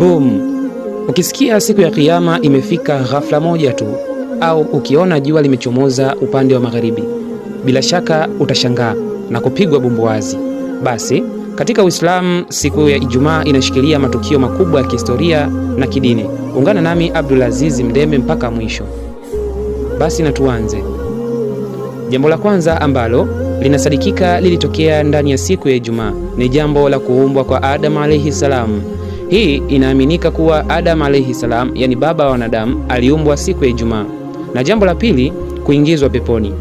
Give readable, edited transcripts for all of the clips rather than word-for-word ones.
Boom! Ukisikia siku ya kiyama imefika ghafla moja tu, au ukiona jua limechomoza upande wa magharibi, bila shaka utashangaa na kupigwa bumbuazi. Basi katika Uislamu siku ya Ijumaa inashikilia matukio makubwa ya kihistoria na kidini. Ungana nami Abdulaziz Mdeme mpaka mwisho. Basi na tuanze. Jambo la kwanza ambalo linasadikika lilitokea ndani ya siku ya Ijumaa ni jambo la kuumbwa kwa Adam alayhi salam. Hii inaaminika kuwa Adam alayhi salam, yani baba wa wanadamu, aliumbwa siku ya Ijumaa. Na jambo la pili, kuingizwa peponi.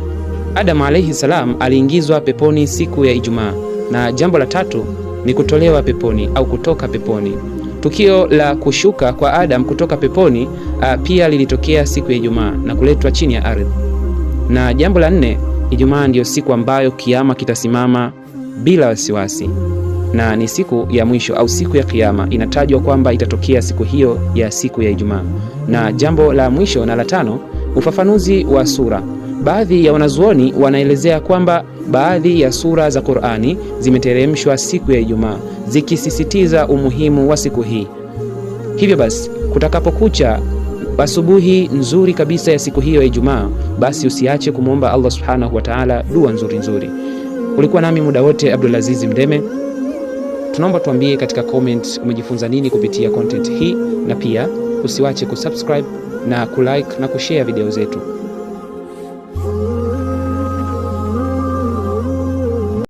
Adam alayhi salam aliingizwa peponi siku ya Ijumaa. Na jambo la tatu ni kutolewa peponi au kutoka peponi. Tukio la kushuka kwa Adam kutoka peponi pia lilitokea siku ya Ijumaa na kuletwa chini ya ardhi. Na jambo la nne, Ijumaa ndiyo siku ambayo kiyama kitasimama bila wasiwasi, na ni siku ya mwisho au siku ya kiyama. Inatajwa kwamba itatokea siku hiyo ya siku ya Ijumaa. Na jambo la mwisho na la tano, ufafanuzi wa sura. Baadhi ya wanazuoni wanaelezea kwamba baadhi ya sura za Qur'ani zimeteremshwa siku ya Ijumaa zikisisitiza umuhimu wa siku hii. Hivyo basi kutakapokucha asubuhi nzuri kabisa ya siku hiyo ya Ijumaa, basi usiache kumwomba Allah Subhanahu wa Ta'ala dua nzuri. Ulikuwa nami muda wote Abdulaziz Mdeme. Tunaomba tuambie katika comment umejifunza nini kupitia content hii, na pia usiwache kusubscribe na kulike na kushare video zetu.